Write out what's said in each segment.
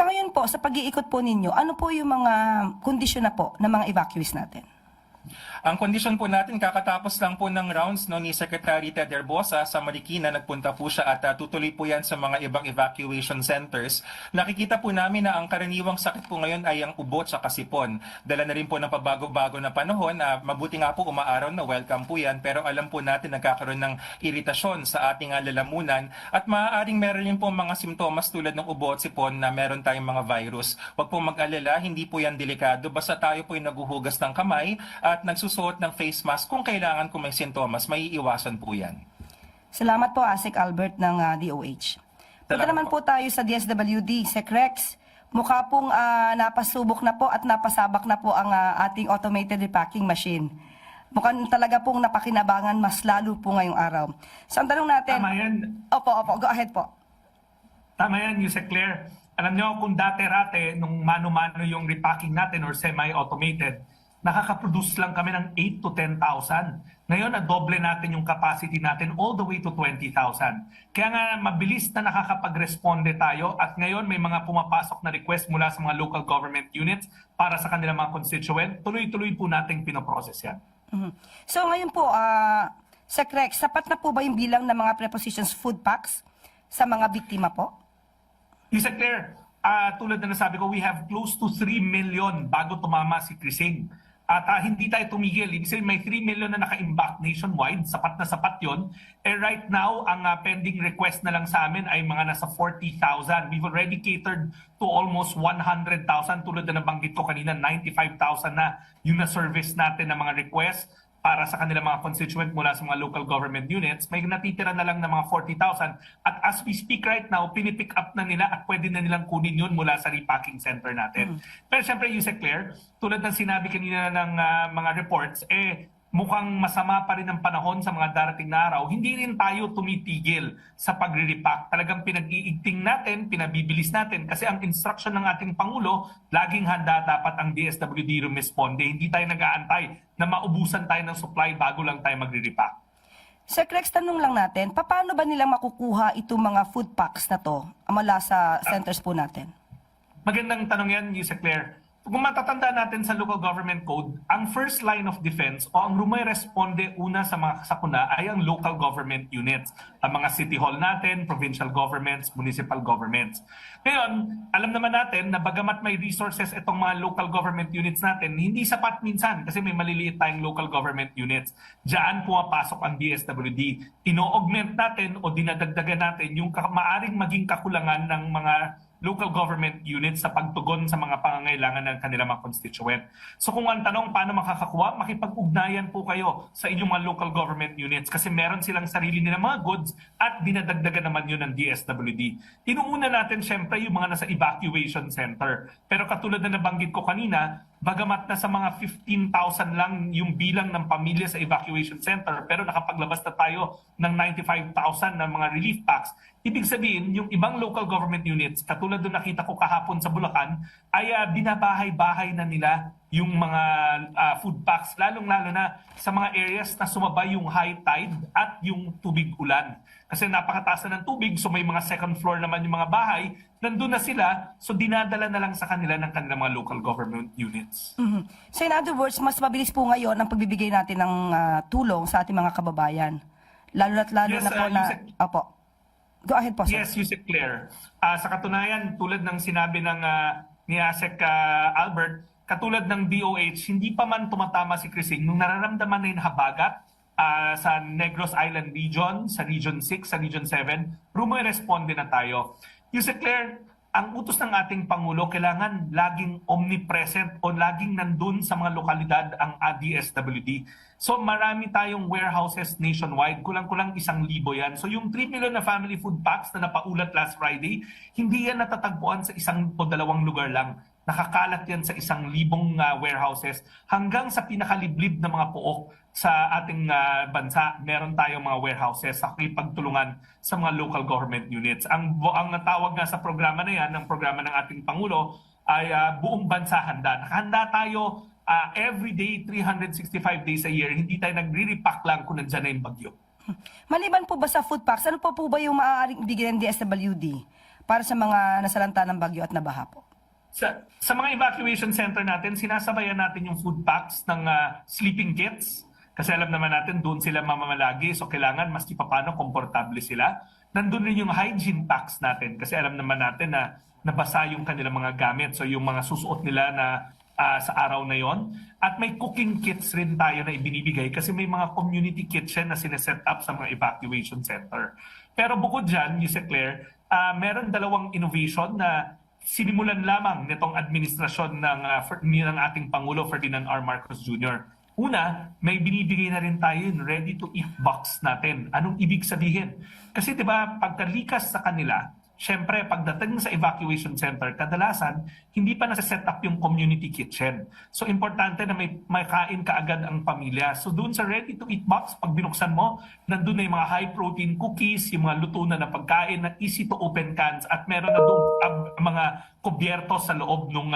Sa ngayon po, sa pag-iikot po ninyo, ano po yung mga kondisyon na po ng mga evacuees natin? Ang kondisyon po natin, kakatapos lang po ng rounds ni Secretary Ted Herbosa sa Marikina, nagpunta po siya at tutuloy po yan sa mga ibang evacuation centers. Nakikita po namin na ang karaniwang sakit po ngayon ay ang ubo at sipon. Dala na rin po ng pabago-bago na panahon. Mabuti nga po umaaraw na welcome po yan, pero alam po natin nagkakaroon ng iritasyon sa ating lalamunan at maaaring meron rin po mga simptomas tulad ng ubo at sipon na meron tayong mga virus. Huwag po mag-alala, hindi po yan delikado. Basta tayo po ay naguhugas ng kamay at nagsusuot ng face mask kung kailangan kung may sintomas, may iiwasan po yan. Salamat po, Asik Albert ng DOH. Punta naman po tayo sa DSWD, Sec Rex. Mukha pong napasubok na po at napasabak na po ang ating automated repacking machine. Mukhang talaga pong napakinabangan mas lalo po ngayong araw. So ang tanong natin... Tama yan. Opo, go ahead po. Tama yan, Yusek Claire. Alam nyo, kung dati-rate, nung mano-mano yung repacking natin or semi-automated, nakaka-produce lang kami ng 8 to 10,000. Ngayon, na-doble natin yung capacity natin all the way to 20,000. Kaya nga, mabilis na nakakapag-responde tayo at ngayon may mga pumapasok na request mula sa mga local government units para sa kanilang mga constituent. Tuloy-tuloy po nating pinoprocess yan. So ngayon po, Sec Rex, sapat na po ba yung bilang ng mga prepositions food packs sa mga biktima po? Yusek Claire, tulad na nasabi ko, we have close to 3 million bago tumama si Krising. At hindi tayo tumigil. Ibig sabihin, may 3 million na naka-imbak nationwide. Sapat na sapat yun. Right now, ang pending request na lang sa amin ay mga nasa 40,000. We've already catered to almost 100,000. Tulad na nabanggit ko kanina, 95,000 na yung na-service natin ng mga request para sa kanilang mga constituent mula sa mga local government units. May natitira na lang ng mga 40,000. At as we speak right now, pinipick up na nila at pwede na nilang kunin yun mula sa repacking center natin. Pero siyempre, Yusek Claire, tulad ng sinabi kanina ng mga reports, mukhang masama pa rin ang panahon sa mga darating na araw. Hindi rin tayo tumitigil sa pagre-repack. Talagang pinag-iigting natin, pinabibilis natin. Kasi ang instruction ng ating Pangulo, laging handa dapat ang DSWD rumisponde. Hindi tayo nag-aantay na maubusan tayo ng supply bago lang tayo magre-repack. Sec Rex, tanong lang natin, paano ba nilang makukuha itong mga food packs na to mula sa centers po natin? Magandang tanong yan, Yusek Claire. Kung matatanda natin sa local government code, ang first line of defense o ang rumiresponde una sa mga sakuna ay ang local government units. Ang mga city hall natin, provincial governments, municipal governments. Ngayon, alam naman natin na bagamat may resources itong mga local government units natin, hindi sapat minsan kasi may maliliit tayong local government units. Diyan pumapasok ang DSWD. Ino-augment natin o dinadagdagan natin yung maaring maging kakulangan ng mga local government units sa pagtugon sa mga pangangailangan ng kanilang mga constituent. So kung ang tanong paano makakakuha, makipag-ugnayan po kayo sa inyong mga local government units kasi meron silang sarili nilang mga goods at dinadagdagan naman yun ng DSWD. Inuuna natin syempre yung mga nasa evacuation center. Pero katulad na nabanggit ko kanina, bagamat na sa mga 15,000 lang yung bilang ng pamilya sa evacuation center pero nakapaglabas na tayo ng 95,000 na mga relief packs, ibig sabihin yung ibang local government units, katulad doon nakita ko kahapon sa Bulacan, ay binabahay-bahay na nila yung mga food packs, lalong-lalo na sa mga areas na sumabay yung high tide at yung tubig ulan. Kasi napakataas na ng tubig, so may mga second floor naman yung mga bahay, nandun na sila, so dinadala na lang sa kanila ng kanilang mga local government units. So in other words, mas mabilis po ngayon ang pagbibigay natin ng tulong sa ating mga kababayan. Lalo na Yes, na po na... Opo. Go ahead po, sir. Yes, Yusek Claire. Sa katunayan, tulad ng sinabi ng ni Asek Albert, katulad ng DOH, hindi pa man tumatama si Krising nung nararamdaman na yung habagat sa Negros Island region, sa Region 6, sa Region 7, rumiresponde na tayo. Yusek Claire, ang utos ng ating Pangulo, kailangan laging omnipresent o laging nandun sa mga lokalidad ang DSWD. So marami tayong warehouses nationwide, kulang-kulang 1,000 yan. So yung 3 million na family food packs na napaulat last Friday, hindi yan natatagpuan sa 1 o 2 lugar lang. Nakakalat yan sa 1,000 warehouses hanggang sa pinakaliblib na mga pook sa ating bansa. Meron tayong mga warehouses sa pagtulungan sa mga local government units. Ang tawag nga sa programa na yan, ng programa ng ating Pangulo, ay buong bansa handa. Nakahanda tayo every day, 365 days a year. Hindi tayo nagre-repack lang kung nandiyan na yung bagyo. Maliban po ba sa food packs, ano pa po ba yung maaaring ibigay ng DSWD para sa mga nasalanta ng bagyo at nabaha po? Sa mga evacuation center natin, sinasabayan natin yung food packs ng sleeping kits. Kasi alam naman natin, doon sila mamamalagi. So kailangan mas paano komportable sila. Nandun rin yung hygiene packs natin. Kasi alam naman natin na nabasa yung kanilang mga gamit. So yung mga susuot nila na sa araw na yon. At may cooking kits rin tayo na ibinibigay kasi may mga community kitchen na sineset up sa mga evacuation center. Pero bukod dyan, Yusek Claire, meron dalawang innovation na sinimulan lamang nitong administrasyon ng ating Pangulo Ferdinand R. Marcos Jr. Una, may binibigay na rin tayo yung ready-to-eat box natin. Anong ibig sabihin? Kasi 'di ba, pagkalikas sa kanila, syempre pagdating sa evacuation center, kadalasan hindi pa nasa-set up yung community kitchen. So importante na may kain kaagad ang pamilya. So doon sa ready-to-eat box, pag binuksan mo, nandun na yung mga high-protein cookies, yung mga luto na pagkain na easy-to-open cans at meron na doon mga kubyerto sa loob ng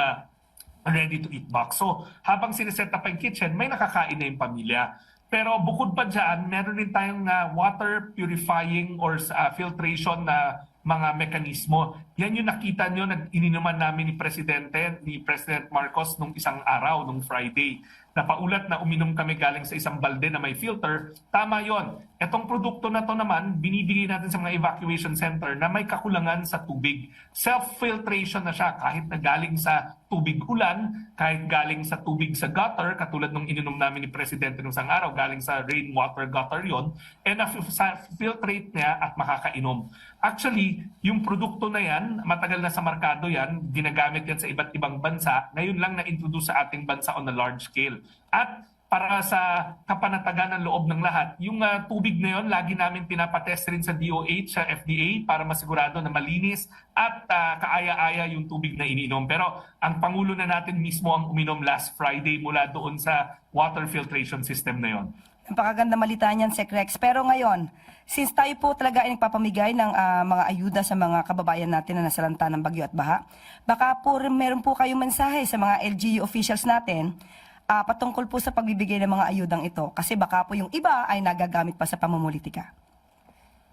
ready-to-eat box. So habang sineset up ang kitchen, may nakakain na yung pamilya. Pero bukod pa dyan, meron din tayong water purifying or filtration na mga mekanismo. Yan yung nakita nyo, ininuman namin ni President Marcos nung isang araw, nung Friday. Napaulat na uminom kami galing sa isang balde na may filter. Tama yon. Etong produkto na to naman, binibigay natin sa mga evacuation center na may kakulangan sa tubig. Self-filtration na siya kahit na galing sa tubig ulan, kahit galing sa tubig sa gutter, katulad nung ininom namin ni Presidente nung isang araw, galing sa rainwater gutter yon, na-filtrate niya at makakainom. Actually, yung produkto na yan, matagal na sa merkado yan, ginagamit yan sa iba't ibang bansa, ngayon lang na-introduce sa ating bansa on a large scale. At para sa kapanatagan ng loob ng lahat, yung tubig na yon, lagi namin pinapatest rin sa DOH, sa FDA, para masigurado na malinis at kaaya-aya yung tubig na iniinom. Pero ang Pangulo na natin mismo ang uminom last Friday mula doon sa water filtration system na yon. Napakaganda malita niyan, Sec Rex. Pero ngayon, since tayo po talaga ay nagpapamigay ng mga ayuda sa mga kababayan natin na nasalanta ng bagyo at baha, baka po meron po kayong mensahe sa mga LGU officials natin patungkol po sa pagbibigay ng mga ayudang ito. Kasi baka po yung iba ay nagagamit pa sa pamumulitika.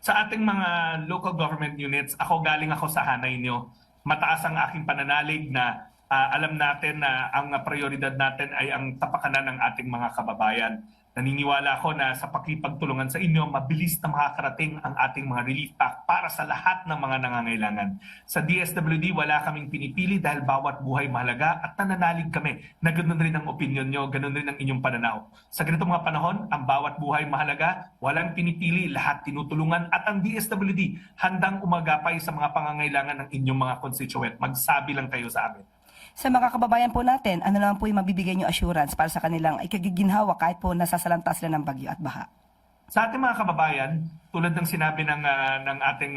Sa ating mga local government units, galing ako sa hanay nyo. Mataas ang aking pananalig na alam natin na ang prioridad natin ay ang tapakanan ng ating mga kababayan. Naniniwala ako na sa pakipagtulungan sa inyo, mabilis na makakarating ang ating mga relief pack para sa lahat ng mga nangangailangan. Sa DSWD, wala kaming pinipili dahil bawat buhay mahalaga at nananalig kami na ganoon rin ang opinion nyo, ganoon rin ang inyong pananaw. Sa ganitong mga panahon, ang bawat buhay mahalaga, walang pinipili, lahat tinutulungan at ang DSWD handang umagapay sa mga pangangailangan ng inyong mga constituent. Magsabi lang kayo sa amin. Sa mga kababayan po natin, ano naman po yung mabibigay nyo assurance para sa kanilang ikagiginhawa kahit po nasasalanta sila ng bagyo at baha? Sa ating mga kababayan, tulad ng sinabi ng ating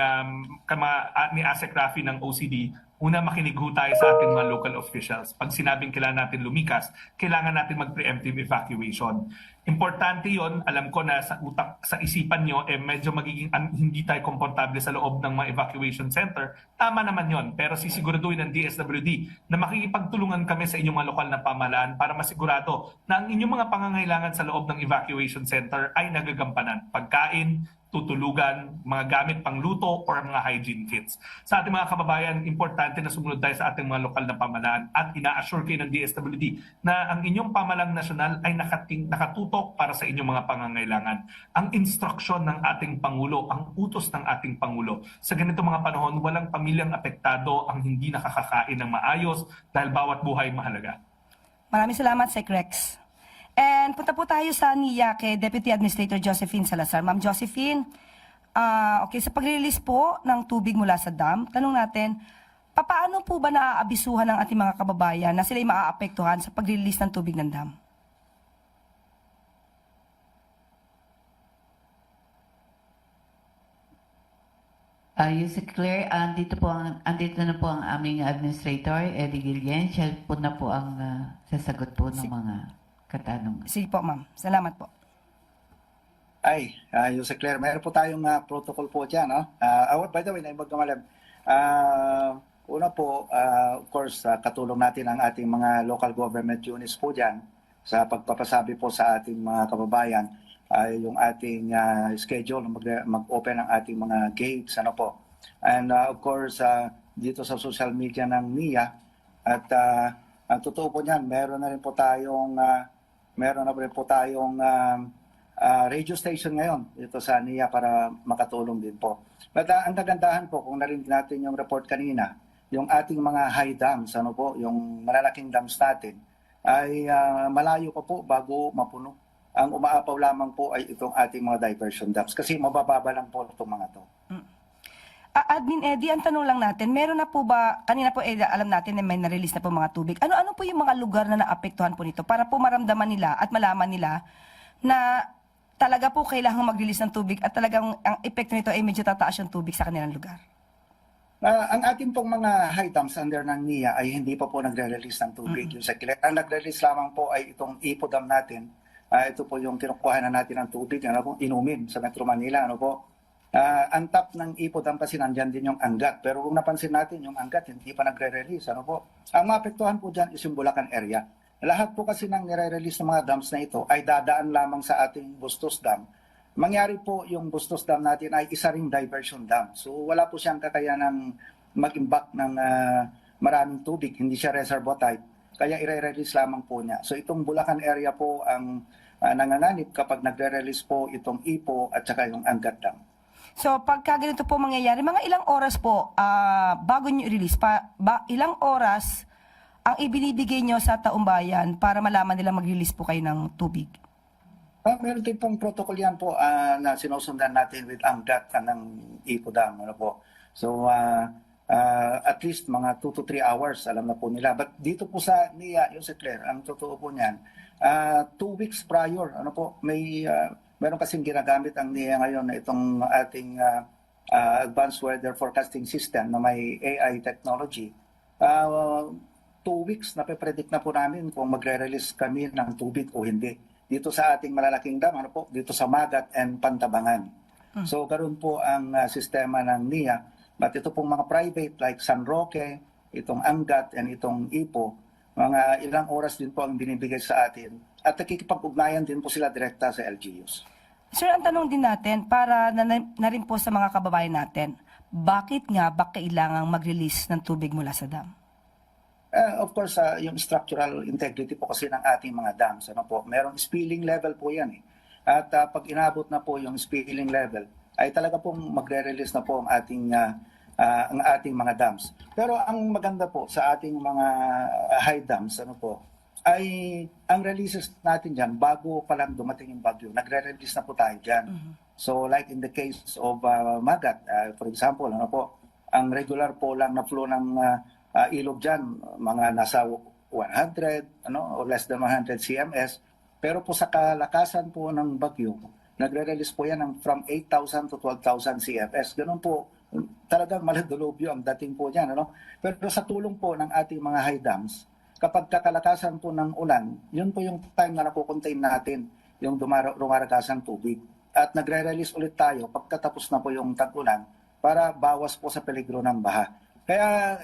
ni Asek Rafi ng OCD, una, makinig ho tayo sa ating mga local officials. Pag sinabing kailangan natin lumikas, kailangan natin mag-preemptive evacuation. Importante yon. Alam ko na sa isipan nyo, medyo magiging hindi tayo komportable sa loob ng mga evacuation center. Tama naman yon. Pero sisiguraduhin ng DSWD na makikipagtulungan kami sa inyong mga lokal na pamahalaan para masigurado na ang inyong mga pangangailangan sa loob ng evacuation center ay nagagampanan. Pagkain, tutulugan, mga gamit pang luto or mga hygiene kits. Sa ating mga kababayan, importante na sumunod tayo sa ating mga lokal na pamahalaan at ina-assure kayo ng DSWD na ang inyong pamahalang nasyonal ay nakatutok para sa inyong mga pangangailangan. Ang instruksyon ng ating Pangulo, ang utos ng ating Pangulo. Sa ganito mga panahon, walang pamilyang apektado ang hindi nakakakain ng maayos dahil bawat buhay mahalaga. Maraming salamat, Sec Rex. And punta po tayo sa NIA kay Deputy Administrator Josephine Salazar. Ma'am Josephine, okay, sa pag-release po ng tubig mula sa dam, tanong natin, paano po ba naaabisuhan ng ating mga kababayan na sila'y maaapektuhan sa pag-release ng tubig ng dam? Yusek Claire, andito na po ang aming administrator, Eddie Guillen. Siya po na po ang sasagot po ng mga katanungan. Sige po, ma'am. Salamat po. Yusek Claire, mayroon po tayong protocol po dyan. No? By the way, naibag kamalam. Una po, of course, katulong natin ang ating mga local government units po dyan sa pagpapasabi po sa ating mga kababayan yung ating schedule mag-open ang ating mga gates. Ano po. And of course, dito sa social media ng NIA. At ang totoo po niyan, meron na rin po tayong radio station ngayon dito sa NIA para makatulong din po. But ang kagandahan po, kung narinig natin yung report kanina, yung ating mga high dams, yung malalaking dams natin, ay malayo pa po bago mapuno. Ang umaapaw lamang po ay itong ating mga diversion dams kasi mabababa lang po itong mga to. Admin Eddie, ang tanong lang natin, meron na po ba, kanina po alam natin na may na-release na po mga tubig. Ano po yung mga lugar na naapektuhan po nito para po maramdaman nila at malaman nila na talaga po kailangan mag-release ng tubig at talagang ang epekto nito ay medyo tataas yung tubig sa kanilang lugar? Ang ating pong mga high dams under ng NIA ay hindi pa po nagre-release ng tubig. Yung ang nagre-release lamang po ay itong Ipo Dam natin. Ito po yung kinukuha na natin ng tubig, inumin sa Metro Manila. Ang top ng Ipo Dam kasi nandyan din yung Angat. Pero kung napansin natin, yung Angat hindi pa nagre-release. Ang maapektuhan po dyan is yung Bulacan area. Lahat po kasi ng nire-release ng mga dams na ito ay dadaan lamang sa ating Bustos Dam. Mangyari po yung Bustos Dam natin ay isa ring diversion dam. So wala po siyang kakayanang mag-imbak ng maraming tubig. Hindi siya reservoir type. Kaya i-release lamang po niya. So itong Bulacan area po ang nanganganib kapag nagre-release po itong Ipo at saka yung Angat Dam. So pagka ganito po mangyayari, mga ilang oras po bago nyo i-release, ilang oras ang ibinibigay nyo sa taumbayan para malaman nila mag-release po kayo ng tubig? Meron din pong protocol yan po na sinusundan natin with Angat ng Ipo Dam. So at least mga 2 to 3 hours, alam na po nila. But dito po sa NIA, yung Claire, ang totoo po niyan, 2 weeks prior, meron kasing ginagamit ang NIA ngayon na itong ating advanced weather forecasting system na may AI technology. 2 weeks na pe-predict na po namin kung magre-release kami ng tubig o hindi. Dito sa ating malalaking dam, dito sa Magat and Pantabangan. So ganoon po ang sistema ng NIA. But ito pong mga private like San Roque, itong Angat, and itong Ipo, mga ilang oras din po ang binibigay sa atin. At nakikipag-ugnayan din po sila direkta sa LGUs. Sir, ang tanong din natin, para na rin po sa mga kababayan natin, bakit nga ba kailangang mag-release ng tubig mula sa dam? Of course, yung structural integrity po kasi ng ating mga dams, merong spilling level po yan. At pag inabot na po yung spilling level, ay talaga pong magre-release na po ang ating mga dams. Pero ang maganda po sa ating mga high dams, ay ang releases natin dyan, bago pa lang dumating yung bagyo, nagre-release na po tayo dyan. So like in the case of Magat, for example, ang regular po lang na flow ng ilog dyan, mga nasa 100 or less than 100 CMS. Pero po sa kalakasan po ng bagyo, nagre-release po yan ng from 8,000 to 12,000 CFS. Ganun po, talagang maladulobyo ang dating po dyan. Pero sa tulong po ng ating mga high dams, kapag kakalakasan po ng ulan, yun po yung time na nakukontain natin yung rumaragasang tubig. At nagre-release ulit tayo pagkatapos na po yung tag-ulan para bawas po sa peligro ng baha. Kaya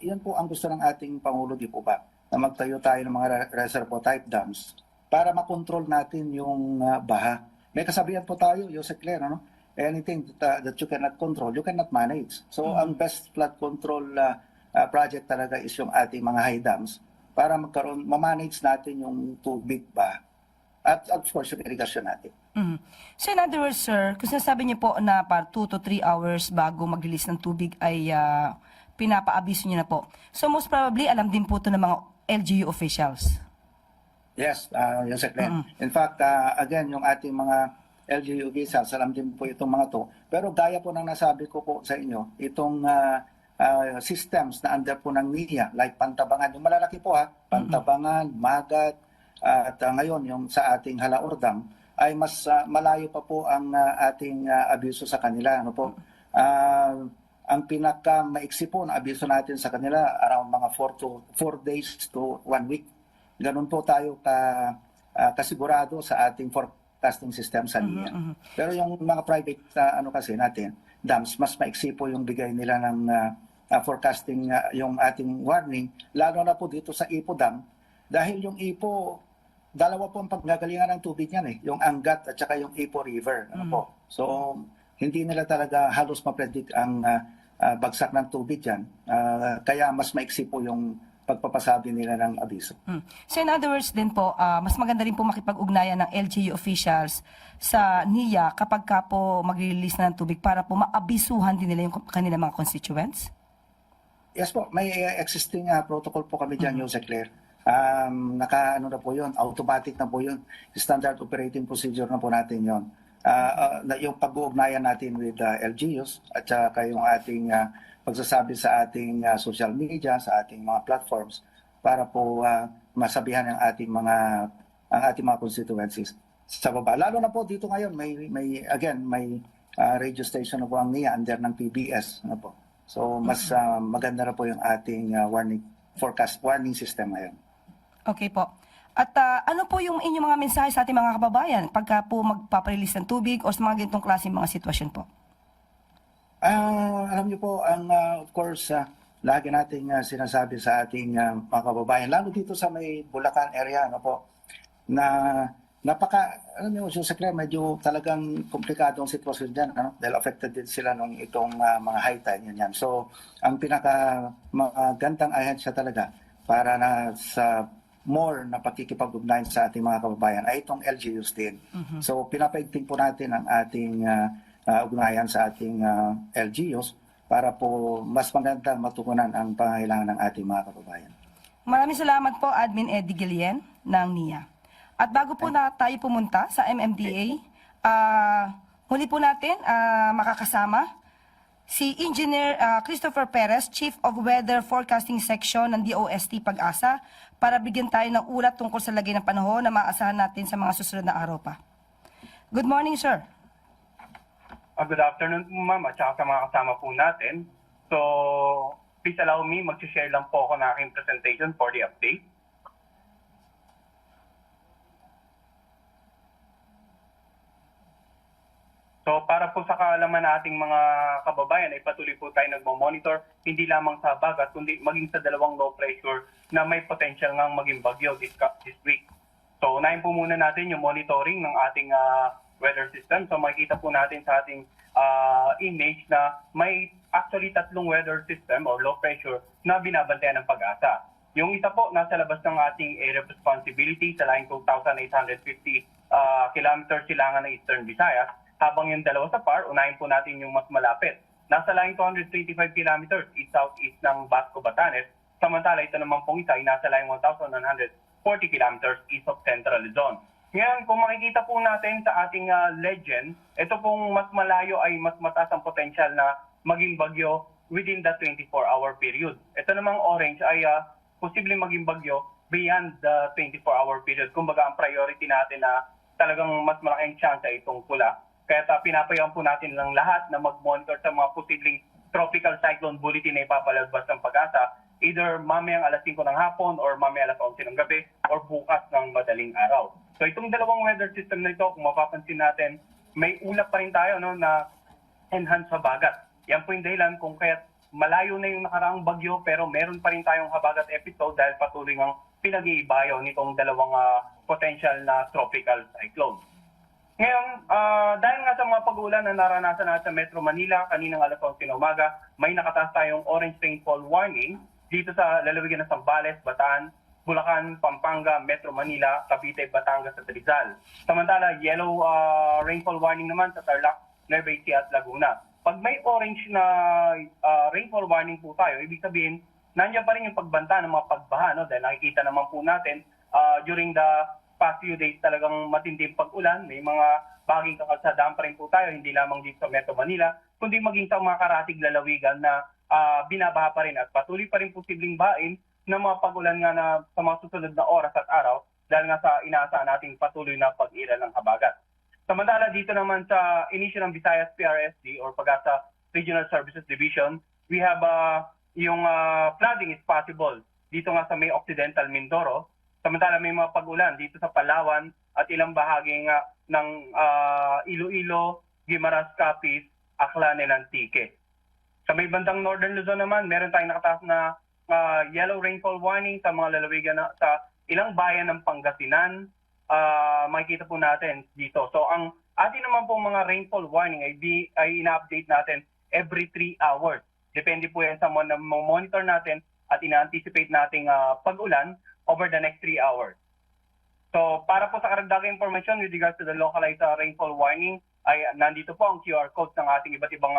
yun po ang gusto ng ating Pangulo, di po ba? Na magtayo tayo ng mga reservoir type dams para makontrol natin yung baha. May kasabihan po tayo, Jose Claire, anything that you cannot control, you cannot manage. So ang best flood control project talaga is yung ating mga high dams para ma-manage natin yung tubig ba at of course yung irrigation natin. So in other words, sir, kung sinasabi niyo po na para 2 to 3 hours bago mag-release ng tubig ay pinapa-abiso niyo na po. So most probably, alam din po ito ng mga LGU officials. Yes, yung Claire. In fact, again, yung ating mga LGU officials, alam din po itong mga to. Pero gaya po ng nasabi ko po sa inyo, itong systems na under po ng NIA, like Pantabangan, yung malalaki po Pantabangan, Magat, at ngayon yung sa ating Halaor Dam, ay mas malayo pa po ang ating abiso sa kanila. Ang pinaka-maiksi po na abiso natin sa kanila, around mga 4 days to 1 week. Ganun po tayo kasigurado sa ating forecasting system sa NIA. Pero yung mga private kasi natin, dams, mas maiksi po yung bigay nila ng forecasting, yung ating warning, lalo na po dito sa Ipo Dam, dahil yung Ipo, dalawa po ang paggagalingan ng tubig niyan yung Angat at saka yung Ipo River. So, hindi nila talaga halos ma-predict ang bagsak ng tubig dyan. Kaya mas maiksi po yung pagpapasabi nila ng abiso. So in other words din po, mas maganda rin po makipag-ugnayan ng LGU officials sa NIA kapag ka po mag-release na ng tubig para po maabisuhan din nila yung kanilang mga constituents? Yes po, may existing protocol po kami dyan, Jose Claire. Naka-ano na po yun, automatic na po yun. Standard operating procedure na po natin yun. Yung pag-uugnayan natin with LGUs at saka yung ating pagsasabi sa ating social media, sa ating mga platforms para po masabihan ang ating mga constituencies sa baba. Lalo na po dito ngayon may radio station na po ang NIA under ng PBS na po. So mas maganda na po yung ating warning system ngayon. Okay po. At ano po yung inyong mga mensahe sa ating mga kababayan pagka po magpaparelease ng tubig o sa mga ganitong klaseng mga sitwasyon po? Alam niyo po, of course, lagi nating sinasabi sa ating mga kababayan, lalo dito sa may Bulacan area, ano po, na alam niyo, Jose Claire, medyo talagang komplikadong sitwasyon dyan, ano? Dahil affected din sila nung itong mga high tide yan. So, ang pinaka-magandang ahensya talaga para na sa more na pakikipag-ugnayan sa ating mga kababayan ay itong LGUs din. So, pinapaigting po natin ang ating ugnayan sa ating LGUs para po mas magandang matugunan ang pangangailangan ng ating mga kababayan. Maraming salamat po, Admin Eddie Guillen ng NIA. At bago po na tayo pumunta sa MMDA, muli po natin makakasama si Engineer Christopher Perez, Chief of Weather Forecasting Section ng DOST Pag-asa, para bigyan tayo ng ulat tungkol sa lagay ng panahon na maasahan natin sa mga susunod na araw pa. Good morning, sir. Good afternoon po, ma'am, at saka sa mga kasama po natin. So, please allow me, mag-share lang po ako ng aking presentation for the update. So, para po sa kaalaman nating mga kababayan, ay patuloy po tayo nagmo-monitor, hindi lamang sa Bagat, kundi maging sa dalawang low pressure na may potential ngang maging bagyo this week. So, unahin po muna natin yung monitoring ng ating weather system. So makikita po natin sa ating image na may actually tatlong weather system or low pressure na binabantayan ng Pag-asa. Yung isa po nasa labas ng ating area of responsibility sa laing 2,850 kilometers silangan ng Eastern Visayas, habang yung dalawa sa PAR, unahin po natin yung mas malapit. Nasa laing 225 kilometers east-southeast ng Basco, Batanes, samantala ito naman pong isa ay nasa laing 1,140 kilometers east of Central Luzon. Ngayon, kung makikita po natin sa ating legend, ito pong mas malayo ay mas mataas ang potensyal na maging bagyo within the 24-hour period. Ito namang orange ay posibleng maging bagyo beyond the 24-hour period. Kumbaga, ang priority natin na talagang mas malaking chance ay itong pula. Kaya pinapayagan po natin lang lahat na mag-monitor sa mga posibleng tropical cyclone bulletin na ipapalabas ng Pag-asa, either mamayang alas 5 ng hapon or mamayang alas 11 ng gabi or bukas ng madaling araw. So itong dalawang weather system na ito, kung mapapansin natin, may ulap pa rin tayo na enhance habagat. Yan po yung dahilan kung kaya malayo na yung nakaraang bagyo pero meron pa rin tayong habagat episode dahil patuloy ng pinag-iibayaw nitong dalawang potential na tropical cyclone. Ngayon, dahil nga sa mga pag-ulan na naranasan natin sa Metro Manila, kaninang alas 11 ng umaga, may nakataas tayong orange rainfall warning dito sa lalawigan ng Zambales, Bataan, Bulacan, Pampanga, Metro Manila, Cavite, Batangas at Rizal. Samantala, yellow rainfall warning naman sa Tarlac, Nueva Ecija at Laguna. Pag may orange na rainfall warning po tayo, ibig sabihin, nandiyan pa rin yung pagbanta ng mga pagbaha. No? Dahil nakikita naman po natin during the past few days talagang matinding pag-ulan. May mga baging kakalsadaan pa rin po tayo, hindi lamang dito sa Metro Manila, kundi maging sa mga karatig lalawigan na binabaha pa rin at patuloy pa rin posibleng bain ng mga pag-ulan nga na sa mga susunod na oras at araw dahil nga sa inaasahan nating patuloy na pag-ira ng habagat. Samantala dito naman sa inisyo ng Visayas PRSD or Pag-asa Regional Services Division, we have yung flooding is possible dito nga sa may Occidental Mindoro. Samantala may mga pag-ulan dito sa Palawan at ilang bahagi nga ng Iloilo, Guimaras, Capiz, Aklan, and Antique. Sa may bandang Northern Luzon naman, meron tayong nakataas na yellow rainfall warning sa mga lalawigan sa ilang bayan ng Pangasinan. Makikita po natin dito. So ang Atin naman pong mga rainfall warning ay ina-update natin every 3 hours. Depende po yan sa monitor natin at ina-anticipate nating pag-ulan over the next 3 hours. So para po sa karagdagang information with regards to the localized rainfall warning, ay nandito po ang QR code ng ating iba't ibang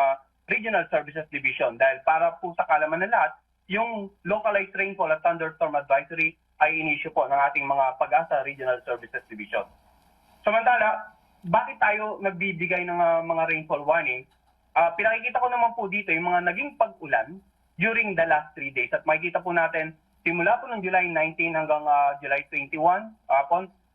Regional Services Division. Dahil para po sa kalaman ng lahat, yung localized rainfall at thunderstorm advisory ay inisyu po ng ating mga Pag-asa Regional Services Division. Samantala, bakit tayo nagbibigay ng mga rainfall warning? Pinakikita ko naman po dito yung mga naging pag-ulan during the last 3 days. At makikita po natin, simula po ng July 19 hanggang July 21,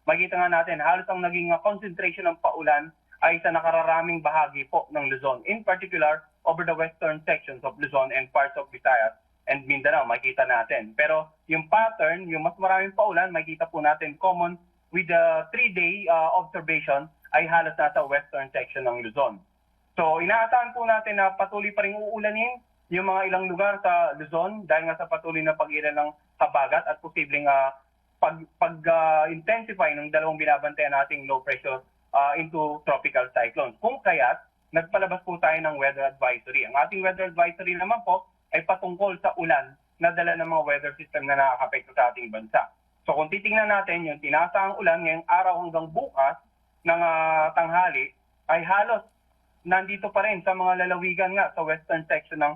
makikita nga natin halos ang naging concentration ng paulan ay sa nakararaming bahagi po ng Luzon. In particular, over the western sections of Luzon and parts of Visayas and Mindanao, makikita natin. Pero yung pattern, yung mas maraming paulan, makikita po natin common with the 3-day observation ay halos nasa western section ng Luzon. So inaasahan po natin na patuloy pa rin uulanin yung mga ilang lugar sa Luzon dahil nga sa patuloy na pag-ilan ng habagat at posibleng pag-intensify ng dalawang binabantayan nating low pressure into tropical cyclones. Kung kaya't nagpalabas po tayo ng weather advisory. Ang ating weather advisory naman po ay patungkol sa ulan na dala ng mga weather system na nakakapekto sa ating bansa. So kung titingnan natin yung tinasahang ulan ngayong araw hanggang bukas ng tanghali ay halos nandito pa rin sa mga lalawigan nga sa western section ng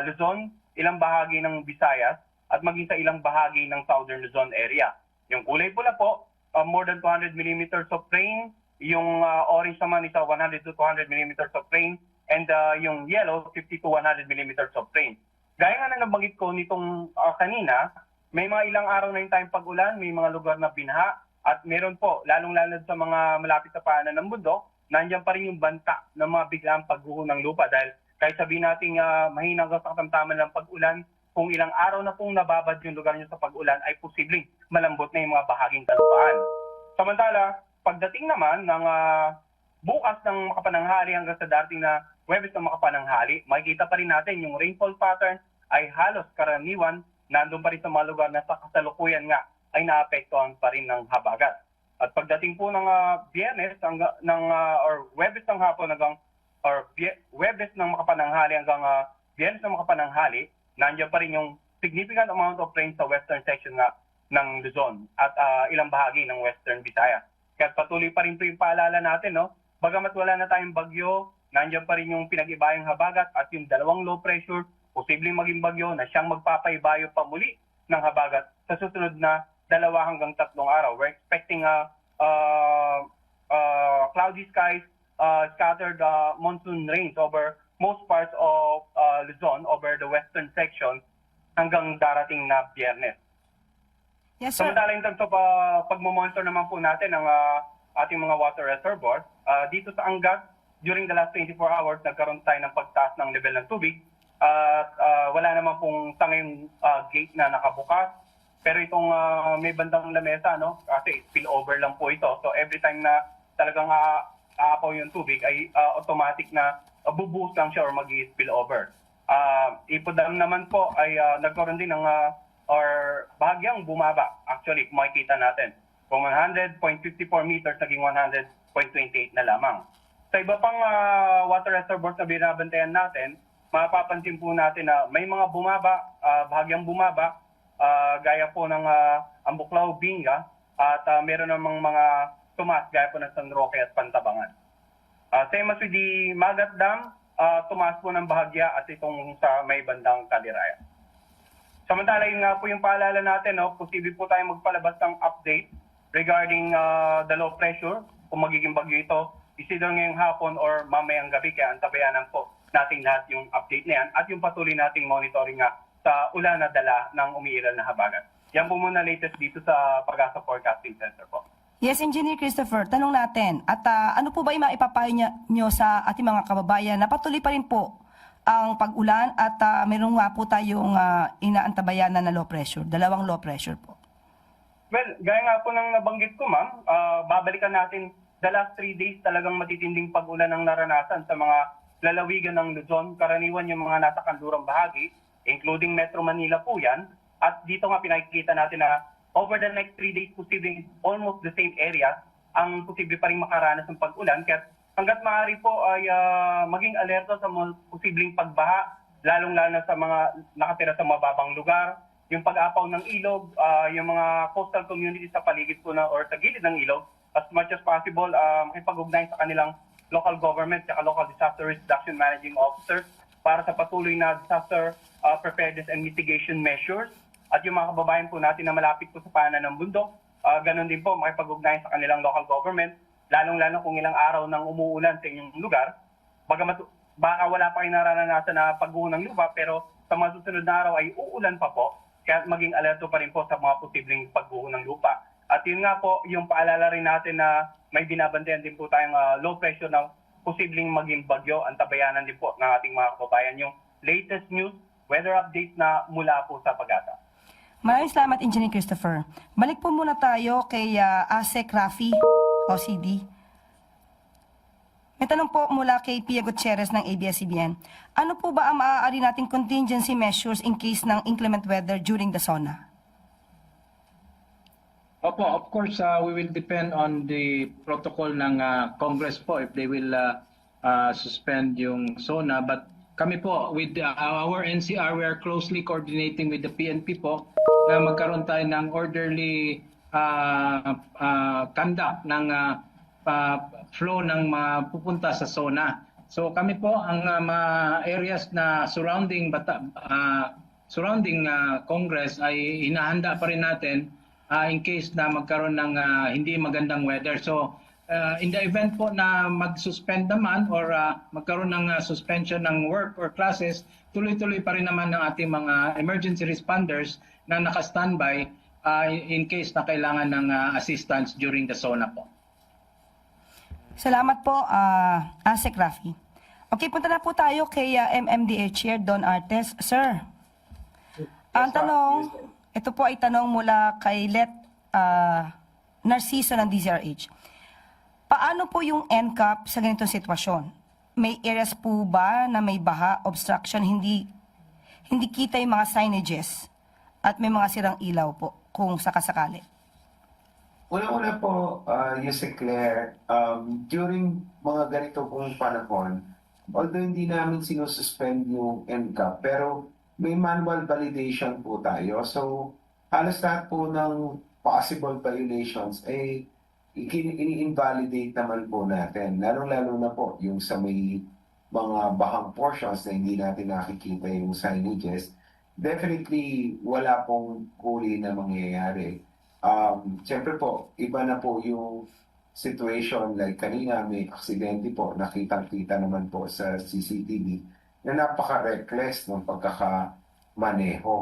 Luzon, ilang bahagi ng Visayas at maging sa ilang bahagi ng southern Luzon area. Yung kulay pula po, more than 200 millimeters of rain. Yung orange naman is 100 to 200 millimeters of rain. And yung yellow, 50 to 100 millimeters of rain. Gaya nga na nabanggit ko nitong kanina, may mga ilang araw na yung tayong pag-ulan, may mga lugar na binaha, at meron po, lalong-lalo sa mga malapit sa paanan ng bundok, nandiyan pa rin yung banta ng mga biglang pagguho ng lupa. Dahil kahit sabihin natin mahina hanggang sa katamtaman ng pag-ulan, kung ilang araw na pong nababad yung lugar nyo sa pag-ulan, ay posibleng malambot na yung mga bahaging kalupaan. Samantala, pagdating naman ng bukas ng makapananghali hanggang sa darating na Huwebes ng makapananghali, makikita pa rin natin yung rainfall pattern ay halos karaniwan nandun pa rin sa mga lugar na sa kasalukuyan nga ay naapektuhan pa rin ng habagat. At pagdating po ng Biyernes or Huwebes ng hapon hanggang Huwebes ng makapananghali hanggang Biyernes ng makapananghali, nandiyan pa rin yung significant amount of rain sa western section nga ng Luzon at ilang bahagi ng western Visayas. Kaya patuloy pa rin po yung paalala natin, no? Bagamat wala na tayong bagyo, nandiyan pa rin yung pinag-ibayang habagat at yung dalawang low pressure, posibleng maging bagyo na siyang magpapaibayo pa muli ng habagat sa susunod na 2 hanggang 3 araw. We're expecting cloudy skies, scattered monsoon rains over most parts of Luzon, over the western section hanggang darating na Biyernes. Yes, sir. Samantala in terms of pagmamonitor naman po natin ng ating mga water reservoirs, dito sa Angat, during the last 24 hours, nagkaroon tayo ng pagtaas ng level ng tubig at wala naman pong sa ngayong gate na nakabukas. Pero itong may bandang lamesa, no? Kasi spillover lang po ito. So every time na talagang aapaw yung tubig ay automatic na bubuhos lang siya or mag-spillover. Ipodam naman po ay nagkaroon din ng or bahagyang bumaba. Actually, makikita natin. From 100.54 meters, naging 100.28 na lamang. Sa iba pang water reservoirs na binabantayan natin, mapapansin po natin na may mga bumaba, bahagyang bumaba, gaya po ng Ambuklao, Binga, at meron namang mga tumaas gaya po ng San Roque at Pantabangan. Same as with the Magat Dam, tumaas po ng bahagya at itong sa may bandang Kaliraya. Samantala, yun nga po yung paalala natin, no? Posible po tayong magpalabas ng update regarding the low pressure, kung magiging bagyo ito, either ngayong hapon or mamayang gabi, kaya antabayanan po natin lahat yung update na yan at yung patuloy nating monitoring nga sa ulan na dala ng umiiral na habagat. Yan po muna latest dito sa Pag-asa Forecasting Center po. Yes, Engineer Christopher, tanong natin, at ano po ba yung maipapayo nyo sa ating mga kababayan na patuloy pa rin po ang pag-ulan at meron nga po tayong inaantabayanan na low pressure, dalawang low pressure po? Well, gaya nga po ng nabanggit ko, ma'am, babalikan natin the last 3 days talagang matitinding pag-ulan ang naranasan sa mga lalawigan ng Luzon. Karaniwan yung mga nasa kanlurang bahagi, including Metro Manila po yan. At dito nga pinakikita natin na over the next 3 days, posibleng almost the same area ang posible pa rin makaranas ng pag-ulan. Kaya hanggat maaari po ay maging alerto sa mga posibleng pagbaha, lalong-lalo sa mga nakatira sa mababang lugar, yung pag-apaw ng ilog, yung mga coastal communities sa paligid po na or sa gilid ng ilog, as much as possible, makipag-ugnayan sa kanilang local government at local disaster risk reduction managing officers para sa patuloy na disaster preparedness and mitigation measures. At yung mga kababayan po natin na malapit po sa paanan ng bundok, ganun din po makipag-ugnayan sa kanilang local government, lalong-lalo kung ilang araw nang umuulan sa inyong lugar. Bagamat baka wala pa kayong nararanasan na pagguho ng lupa, pero sa mga susunod na araw ay uulan pa po, kaya maging alerto pa rin po sa mga posibleng pagguho ng lupa. At yun nga po, yung paalala rin natin na may binabantayan din po tayong low pressure na posibleng maging bagyo. Antabayanan din po ng ating mga kababayan yung latest news, weather update na mula po sa Pag-asa. Maraming salamat, Engineer Christopher. Balik po muna tayo kay ASEC Rafi, OCD. May tanong po mula kay Pia Gutierrez ng ABS-CBN. Ano po ba ang maaari nating contingency measures in case ng inclement weather during the SONA? Opo, of course, we will depend on the protocol ng Congress po if they will suspend yung SONA. But kami po, with our NCR, we are closely coordinating with the PNP po na magkaroon tayo ng orderly conduct ng flow ng pupunta sa SONA. So kami po, ang mga areas na surrounding Congress ay hinahanda pa rin natin in case na magkaroon ng hindi magandang weather. So, in the event po na mag-suspend naman or magkaroon ng suspension ng work or classes, tuloy-tuloy pa rin naman ng ating mga emergency responders na naka-standby in case na kailangan ng assistance during the SONA po. Salamat po, ASEC Rafi. Okay, punta na po tayo kay MMDA Chair Don Artes. Sir, ang tanong, ito po ay tanong mula kay Let Narciso ng DZRH. Paano po yung NCAP sa ganitong sitwasyon? May areas po ba na may baha, obstruction, hindi kita yung mga signages at may mga sirang ilaw po kung sakasakali? Una-una po, Yusek Claire, during mga ganito pong panahon, although hindi namin sinususpend yung NCAP, pero may manual validation po tayo. So, halos lahat po ng possible violations ay ini-invalidate naman po natin. Lalong-lalo na po yung sa may mga bahang portions na hindi natin nakikita yung signages. Definitely, wala pong huli na mangyayari. Siyempre po, iba na po yung situation. Like kanina, may aksidente po. Nakita-kita naman po sa CCTV na napaka-reckless ng pagkakamaneho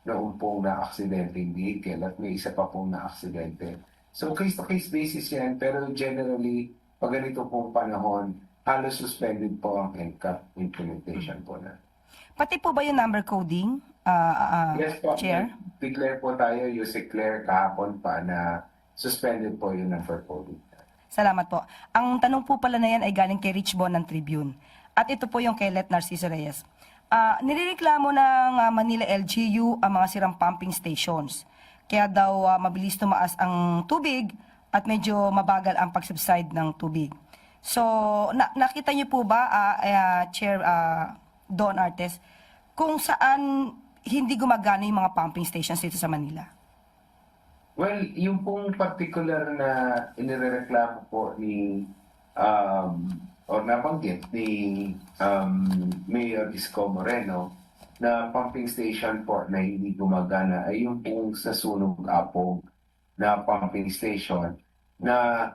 noong pong na-aksidenteng vehicle at may isa pa pong na-aksidente. So case-to-case basis yan, pero generally, pag ganito pong panahon, halos suspended po ang NCAP implementation po na. Pati po ba yung number coding, Yes po, Chair? declare po tayo, Yusek Claire, kahapon pa na suspended po yung number coding. Salamat po. Ang tanong po pala na yan ay galing kay Rich Bon ng Tribune. At ito po yung kay Let Narciso Reyes. Nirereklamo ng Manila LGU ang mga sirang pumping stations. Kaya daw mabilis tumaas ang tubig at medyo mabagal ang pag-subside ng tubig. So, nakita niyo po ba, Chair Don Artes, kung saan hindi gumagana yung mga pumping stations dito sa Manila? Well, yung pong particular na inireklamo po ni o nabanggit ni Mayor Isko Moreno na pumping station po na hindi gumagana ay yung pong sa Sunog Apog na pumping station na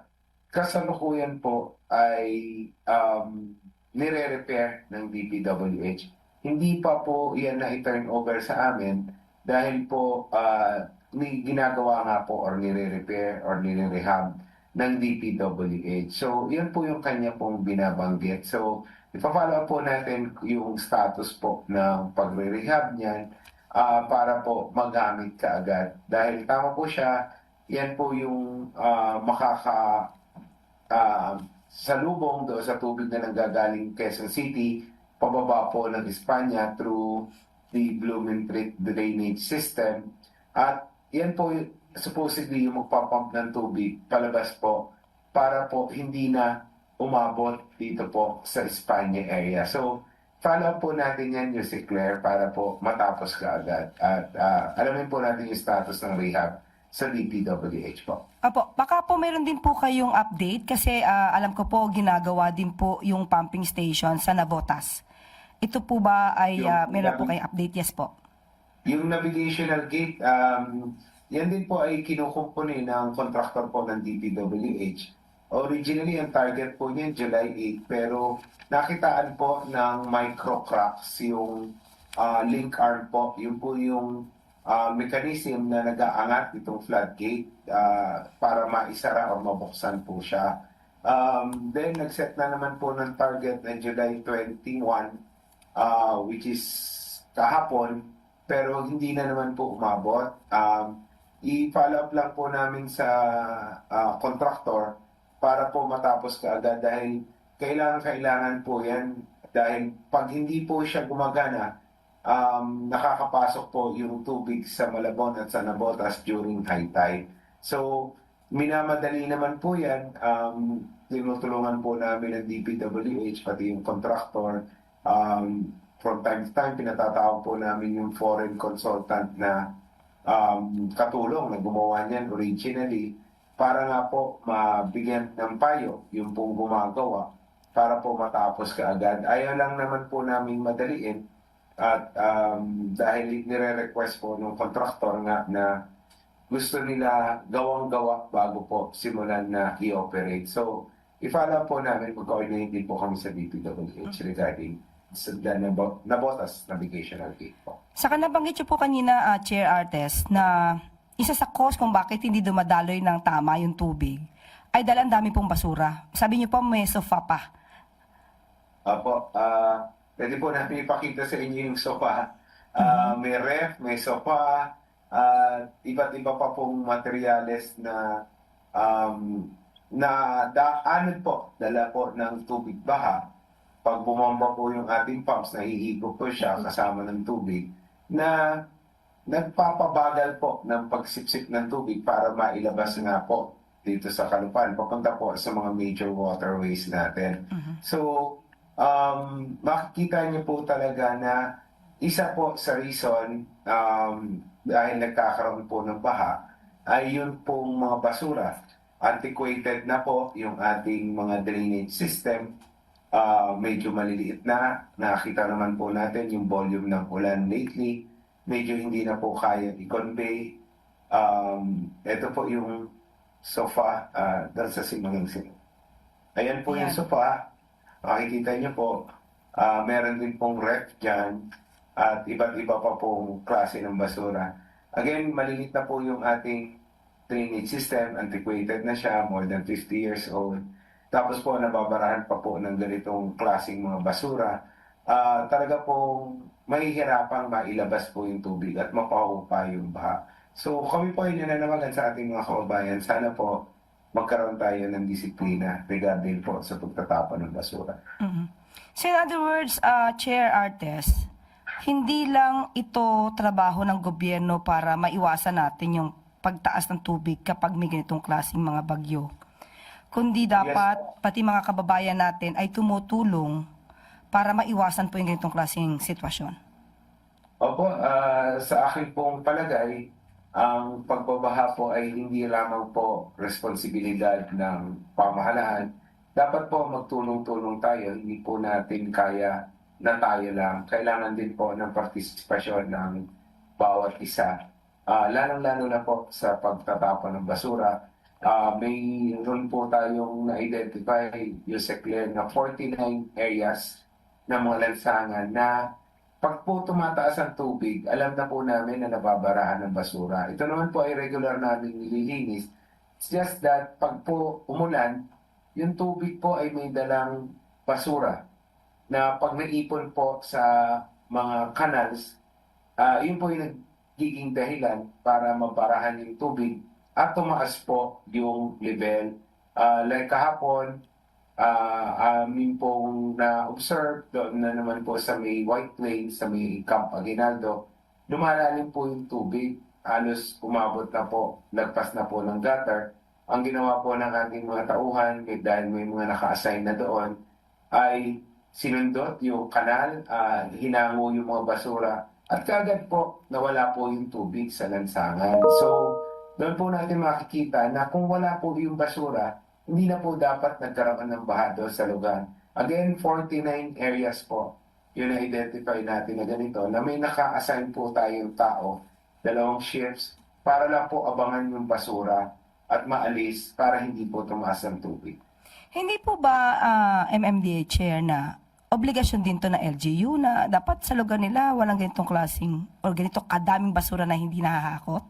kasalukuyan po ay nire-repair ng DPWH. Hindi pa po yan na i-turn over sa amin dahil po ginagawa nga po or nire-repair or nire-rehab ng DPWH. So, yan po yung kanya pong binabanggit. So, ipa-follow po natin yung status po ng pagre-rehab niyan para po magamit kaagad. Dahil tama po siya, yan po yung salubong doon sa tubig na nanggagaling Quezon City, pababa po ng Espanya through the Blumentritt drainage system. At yan po supposedly yung magpapump ng tubig palabas po para po hindi na umabot dito po sa Espanya area. So, follow up po natin yan, Yusek Claire, para po matapos kaagad. At alamin po natin yung status ng rehab sa DPWH po. Apo, baka po meron din po kayong update kasi alam ko po ginagawa din po yung pumping station sa Navotas. Ito po ba ay meron po kayong update? Yes po. Yung navigational gate, yan din po ay kinukumpuni ng contractor po ng DPWH. Originally, ang target po niya July 8, pero nakitaan po ng micro cracks yung link arm po. Yun po yung mechanism na nag-aangat itong floodgate para maisara o mabuksan po siya. Then, nag-set na naman po ng target na July 21, which is kahapon, pero hindi na naman po umabot. I-follow up lang po namin sa contractor para po matapos kaagad dahil kailangan po yan dahil pag hindi po siya gumagana, nakakapasok po yung tubig sa Malabon at sa Navotas during high tide. So, minamadali naman po yan. Tinutulungan po namin ng DPWH, pati yung contractor. From time to time, pinatatawag po namin yung foreign consultant na katulong na gumawa niyan originally para nga po mabigyan ng payo yung pong gumagawa para po matapos kaagad. Ayaw lang naman po namin madaliin at dahil nire-request po ng contractor nga na gusto nila gawang-gawa bago po simulan na i-operate. So, i-follow po namin, mag-coordinate din po kami sa DPWH regarding sa Navotas Navigational Gate po. Saka nabanggit niyo po kanina, Chair Artes, na isa sa cause kung bakit hindi dumadaloy ng tama yung tubig ay dahil ang dami pong basura. Sabi niyo po may sofa pa. Apo, pwede po namin ipakita sa inyo yung sofa. May ref, may sofa, iba't iba pa pong materyales na anod po, dala po ng tubig baha. Pag bumamba po yung ating pumps, nahihigo po siya kasama ng tubig na nagpapabagal po ng pagsipsip ng tubig para mailabas nga po dito sa Kalupaan, papunta po sa mga major waterways natin. So, makikita niyo po talaga na isa po sa reason dahil nagkakaroon po ng baha ay yun pong mga basura. Antiquated na po yung ating mga drainage system. Medyo maliliit na. Nakita naman po natin yung volume ng ulan lately. Medyo hindi na po kaya i-convey. Ito po yung sofa dahil sa Simangang Sino. Ayan po yung sofa. Makikita niyo po, meron din pong ref dyan at iba't iba pa pong klase ng basura. Again, malilit na po yung ating drainage system. Antiquated na siya, more than 50 years old. Tapos po, nababarahan pa po ng ganitong klaseng mga basura. Talaga pong mahihirapang mailabas po yung tubig at mapahupa yung baha. So kami po ay nananawagan sa ating mga kababayan. Sana po magkaroon tayo ng disiplina regarding po sa pagtatapon ng basura. So in other words, Chair Artes, hindi lang ito trabaho ng gobyerno para maiwasan natin yung pagtaas ng tubig kapag may ganitong klaseng mga bagyo. Kundi dapat pati mga kababayan natin ay tumutulong para maiwasan po yung ganitong klaseng sitwasyon. Opo, sa akin pong palagay, ang pagbabaha po ay hindi lamang po responsibilidad ng pamahalaan. Dapat po magtulong-tulong tayo, hindi po natin kaya na tayo lang. Kailangan din po ng partisipasyon ng bawat isa. Lalong-lalo na po sa pagtatapon ng basura. Mayroon po tayong na-identify, Yusek Claire, na 49 areas ng mga lansangan na pag po tumataas ang tubig, alam na po namin na nababarahan ng basura. Ito naman po ay regular namin nililinis. It's just that pag po umulan, yung tubig po ay may dalang basura na pag naipon po sa mga canals, yun po yung nagiging dahilan para mabarahan yung tubig at tumaas po yung level. Like kahapon, amin pong na-observe doon na naman po sa may White Plains, sa may Camp Aguinaldo, lumalalim po yung tubig. Halos umabot na po, lagpas na po ng gutter. ang ginawa po ng ating mga tauhan, dahil may mga naka-assign na doon, ay sinundot yung kanal, hinango yung mga basura, at kagad po nawala po yung tubig sa lansangan. So, doon po natin makikita na kung wala po yung basura, hindi na po dapat nagkaroon ng baha doon sa lugar. Again, 49 areas po yung na-identify natin na ganito, na may naka-assign po tayong tao, 2 shifts, para lang po abangan yung basura at maalis para hindi po tumaas ang tubig. Hindi po ba, MMDA Chair, na obligasyon din to na LGU na dapat sa lugar nila walang ganitong klaseng or ganito kadaming basura na hindi nahahakot?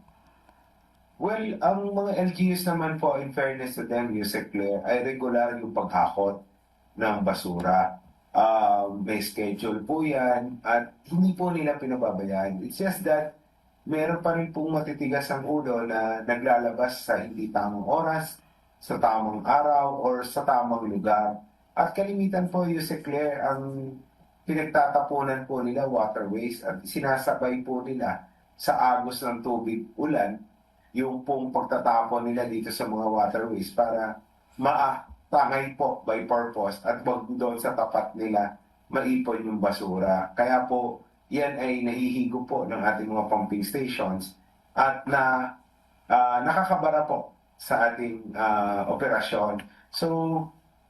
Well, ang mga LGUs naman po, in fairness to them, Yusek Claire, ay regular yung paghakot ng basura. May schedule po yan at hindi po nila pinababayaan. It's just that meron pa rin pong matitigas ang ulo na naglalabas sa hindi tamang oras, sa tamang araw, or sa tamang lugar. At kalimitan po, Yusek Claire, ang pinagtatapunan po nila waterways at sinasabay po nila sa agos ng tubig ulan yung pong pagtatapon nila dito sa mga waterways para tangay po by purpose at wag doon sa tapat nila maipon yung basura. Kaya po, yan ay nahihigo po ng ating mga pumping stations at nakakabara po sa ating operasyon. So,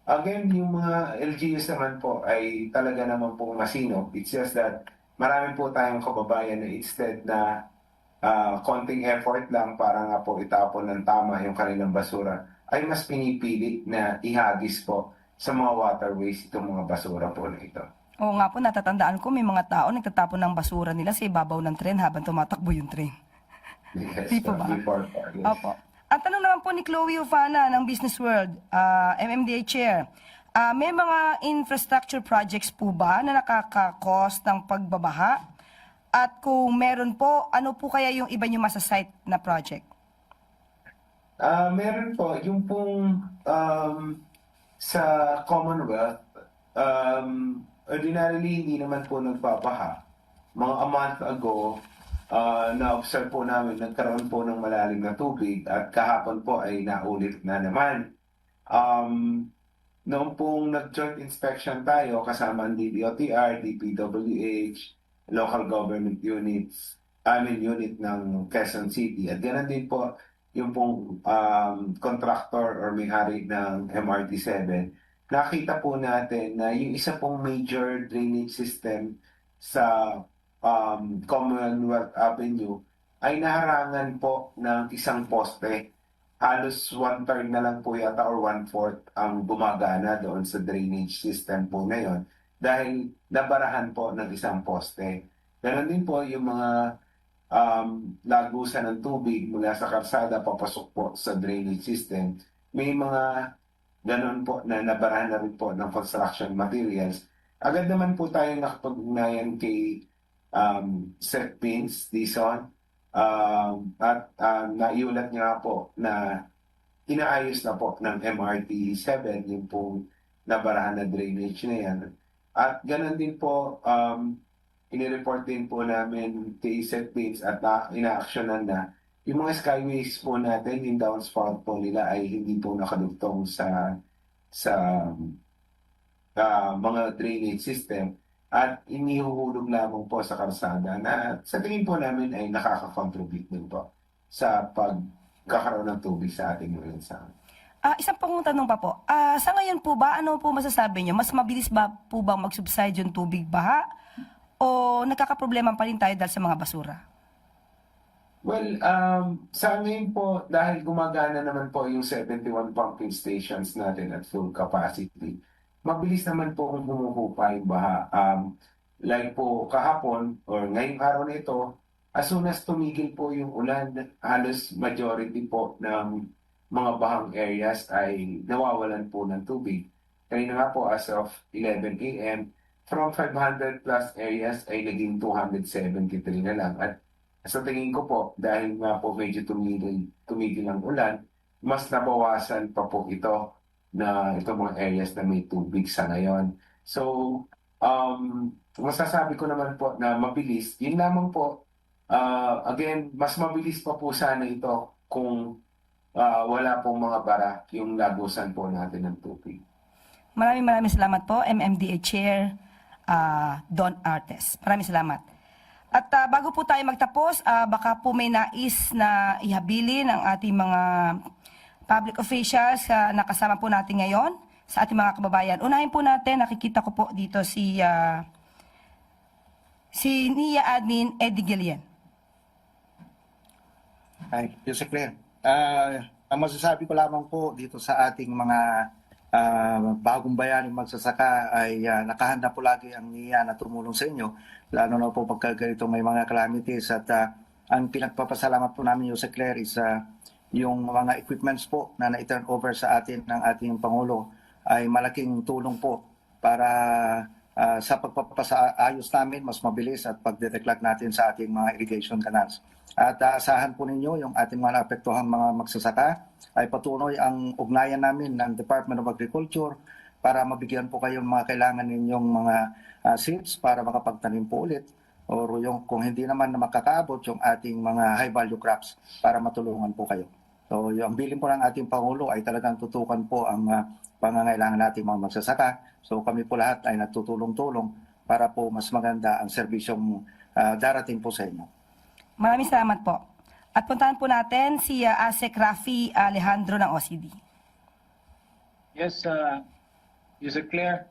again, yung mga LGUs naman po ay talaga naman po masino. It's just that marami po tayong kababayan na instead na konting effort lang para nga po itapon ng tama yung kanilang basura, ay mas pinipili na ihagis po sa mga waterways itong mga basura po na ito. Oo nga po, natatandaan ko may mga tao nagtatapon ng basura nila sa ibabaw ng tren habang tumatakbo yung tren. Yes, Di po ba? before, yes. Opo. Ang tanong naman po ni Chloe Ufana ng Business World, MMDA Chair, may mga infrastructure projects po ba na nakaka-cost ng pagbabaha? At kung meron po, ano po kaya yung iba nyo masasite na project? Meron po, yung pong sa Commonwealth, ordinarily hindi naman po nagpapaha. Mga a month ago, na-observe po namin, nagkaroon po ng malalim na tubig at kahapon po ay naulit na naman. Noong pong nag-joint inspection tayo kasama ang DDOTR, DPWH, local government units, unit ng Quezon City. At ganoon din po yung pong contractor or may-ari ng MRT-7. Nakita po natin na yung isa pong major drainage system sa Commonwealth Avenue ay naharangan po ng isang poste. Halos 1/3 na lang po yata or 1/4 ang gumagana doon sa drainage system po na yon dahil nabarahan po ng isang poste. Ganon din po yung mga lagusan ng tubig mula sa kalsada papasok po sa drainage system. May mga ganon po na nabarahan na rin po ng construction materials. Agad naman po tayong nakapag-ugnayan kay Seth Pins, Dison, at naiulat nga po na inaayos na po ng MRT-7 yung pong nabarahan na drainage na yan. At ganon din po, inireport din po namin kay Seth Pins at ina-actionan na yung mga skyways po natin, yung downspout po nila ay hindi po nakadugtong sa mga drainage system at inihuhulog lamang po sa kalsada na sa tingin po namin ay nakaka-contribute din po sa pagkakaroon ng tubig sa ating mga lansangan. Isang pang tanong pa po. Sa ngayon po ba, ano po masasabi nyo? Mas mabilis ba po bang mag-subside yung tubig baha? O nagkakaproblema pa rin tayo dahil sa mga basura? Well, sa ngayon po, dahil gumagana naman po yung 71 pumping stations natin at full capacity, mabilis naman po kung humuhupa yung baha. Like po kahapon or ngayong araw na ito, as soon as tumigil po yung ulan, halos majority po ng mga bahang areas ay nawawalan po ng tubig. Kanina nga po as of 11 a.m., from 500 plus areas ay naging 273 na lang. At sa tingin ko po, dahil nga po medyo tumigil ang ulan, mas nabawasan pa po ito na itong mga areas na may tubig sa ngayon. So, masasabi ko naman po na mabilis. Yun lamang po, again, mas mabilis pa po sana ito kung wala pong mga bara yung lagusan po natin ng tubig. Maraming salamat po, MMDA Chair Don Artes. Maraming salamat. At bago po tayo magtapos, baka po may nais na ihabilin ang ating mga public officials na kasama po natin ngayon sa ating mga kababayan. Unahin po natin, nakikita ko po dito si NIA Admin Eddie Guillen. Hi, Yusek Claire. Ang masasabi ko lamang po dito sa ating mga bagong bayaning magsasaka ay nakahanda po lagi ang NIA na tumulong sa inyo, lalo na po pagka ganito may mga calamities. At ang pinagpapasalamat po namin, Yusek Claire, is yung mga equipments po na na-turn over sa atin ng ating Pangulo ay malaking tulong po para sa pagpapasaayos namin mas mabilis at pagdedeclag natin sa ating mga irrigation canals. At asahan po ninyo yung ating mga naapektuhang mga magsasaka ay patuloy ang ugnayan namin ng Department of Agriculture para mabigyan po kayo ng mga kailangan ninyong mga seeds para makapagtanim po ulit, o yung kung hindi naman na makakaabot yung ating mga high value crops para matulungan po kayo. So yung bilin po ng ating Pangulo ay talagang tutukan po ang pangangailangan nating mga magsasaka. So kami po lahat ay nagtutulong-tulong para po mas maganda ang serbisyong darating po sa inyo. Maraming salamat po. At puntahan po natin si ASEC Rafi Alejandro ng OCD. Yes, Yusek Claire.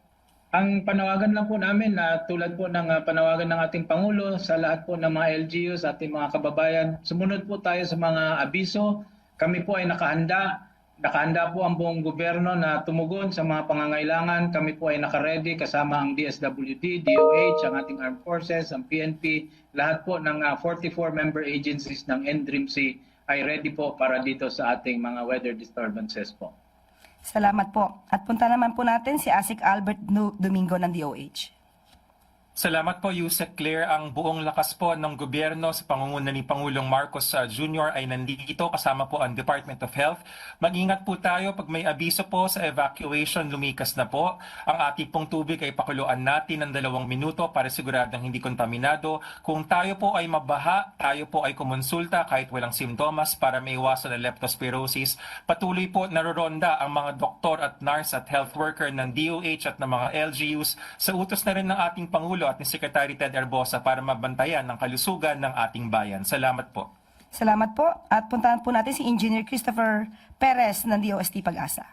Ang panawagan lang po namin na tulad po ng panawagan ng ating Pangulo sa lahat po ng mga LGUs, ating mga kababayan, sumunod po tayo sa mga abiso. Kami po ay nakahanda. Nakahanda po ang buong gobyerno na tumugon sa mga pangangailangan. Kami po ay nakaredy kasama ang DSWD, DOH, ang ating Armed Forces, ang PNP. Lahat po ng 44 member agencies ng NDRIMC ay ready po para dito sa ating mga weather disturbances po. Salamat po. At punta naman po natin si ASEC Albert Domingo ng DOH. Salamat po, Yusek Claire. Ang buong lakas po ng gobyerno sa pangunguna ni Pangulong Marcos Jr. ay nandito, kasama po ang Department of Health. Mag-ingat po tayo pag may abiso po sa evacuation, lumikas na po. Ang ating pong tubig ay pakuluan natin ng 2 minuto para siguradong hindi kontaminado. Kung tayo po ay mabaha, tayo po ay kumonsulta kahit walang simptomas para maiwasan ang leptospirosis. Patuloy po naroronda ang mga doktor at nurse at health worker ng DOH at ng mga LGUs sa utos na rin ng ating Pangulo at ni Secretary Ted Herbosa para mabantayan ang kalusugan ng ating bayan. Salamat po. Salamat po. At puntahan po natin si Engineer Christopher Perez ng DOST Pag-asa.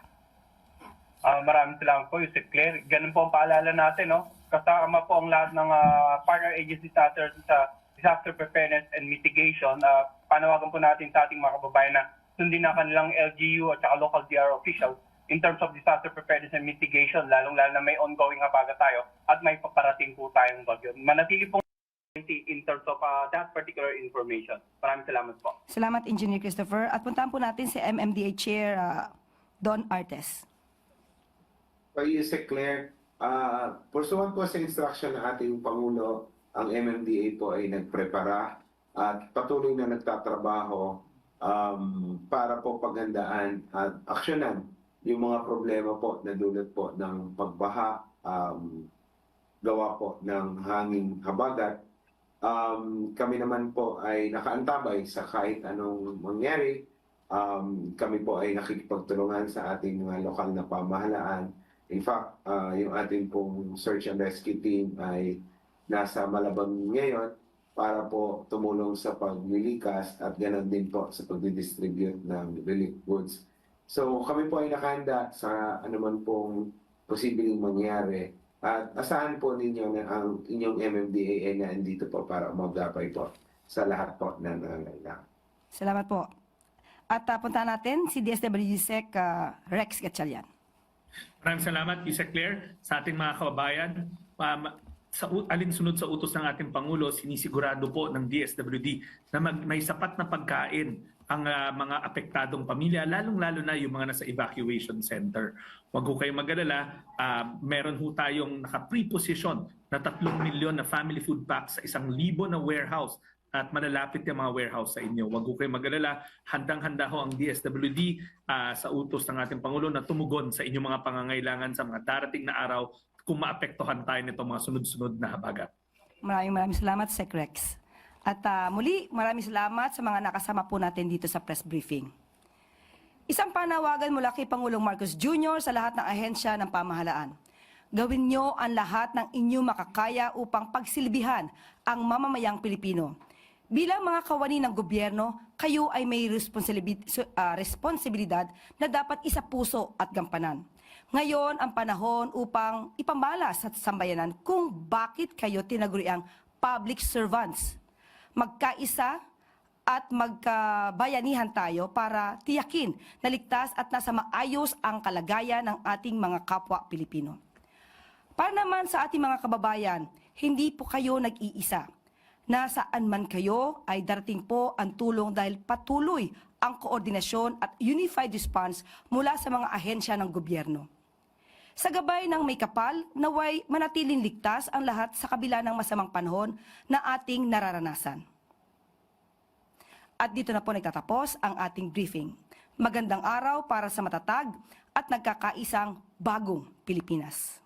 Maraming salamat po, Yusek Claire. Ganun po ang paalala natin, no? Kasama po ang lahat ng partner agencies sa disaster preparedness and mitigation. Panawagan po natin sa ating mga kababayan na sundin na kanilang LGU at saka local DR officials in terms of disaster preparedness and mitigation, lalong-lalo na may ongoing habagat tayo at may paparating po tayong bagyo. Manatili pong in terms of that particular information. Maraming salamat po. Salamat, Engineer Christopher. At puntahan po natin si MMDA Chair Don Artes. Kay Yusek Claire, pursuant po sa instruction ng ating Pangulo, ang MMDA po ay nagprepara at patuloy na nagtatrabaho para po paghandaan at aksyonan yung mga problema po na dulot po ng pagbaha, gawa po ng hanging habagat. Kami naman po ay nakaantabay sa kahit anong mangyari. Kami po ay nakikipagtulungan sa ating mga lokal na pamahalaan. In fact, yung ating pong search and rescue team ay nasa Malabang ngayon para po tumulong sa paglilikas at ganoon din po sa pagdidistribute ng relief goods. So kami po ay nakahanda sa anuman pong posibleng mangyari at asahan po ninyo na ang inyong MMDA ay nandito po para umagapay po sa lahat po na nangangailangan. Salamat po. At puntahan natin si DSWD Sec Rex Gatchalian. Maraming salamat, Yusek Claire, sa ating mga kababayan. Alinsunod sa utos ng ating Pangulo, sinisigurado po ng DSWD na may sapat na pagkain ang mga apektadong pamilya, lalong-lalo na yung mga nasa evacuation center. Huwag ho kayong mag-alala, meron ho tayong naka-preposition na 3 milyon na family food packs sa 1,000 na warehouse at malalapit yung mga warehouse sa inyo. Huwag ho kayong mag-alala, handang-handa ho ang DSWD sa utos ng ating Pangulo na tumugon sa inyong mga pangangailangan sa mga darating na araw kung maapektuhan tayo nito mga sunod-sunod na habagat. Maraming salamat, Sec Rex. At muli, maraming salamat sa mga nakasama po natin dito sa press briefing. Isang panawagan mula kay Pangulong Marcos Jr. sa lahat ng ahensya ng pamahalaan. Gawin niyo ang lahat ng inyong makakaya upang pagsilbihan ang mamamayang Pilipino. Bilang mga kawani ng gobyerno, kayo ay may responsibilidad na dapat isapuso at gampanan. Ngayon ang panahon upang ipamalas sa sambayanan kung bakit kayo tinaguriang public servants. Magkaisa at magkabayanihan tayo para tiyakin na ligtas at nasa maayos ang kalagayan ng ating mga kapwa Pilipino. Para naman sa ating mga kababayan, hindi po kayo nag-iisa. Nasaan man kayo ay darating po ang tulong dahil patuloy ang koordinasyon at unified response mula sa mga ahensya ng gobyerno. Sa gabay ng may kapal, naway manatiling ligtas ang lahat sa kabila ng masamang panahon na ating nararanasan. At dito na po nagtatapos ang ating briefing. Magandang araw para sa matatag at nagkakaisang bagong Pilipinas.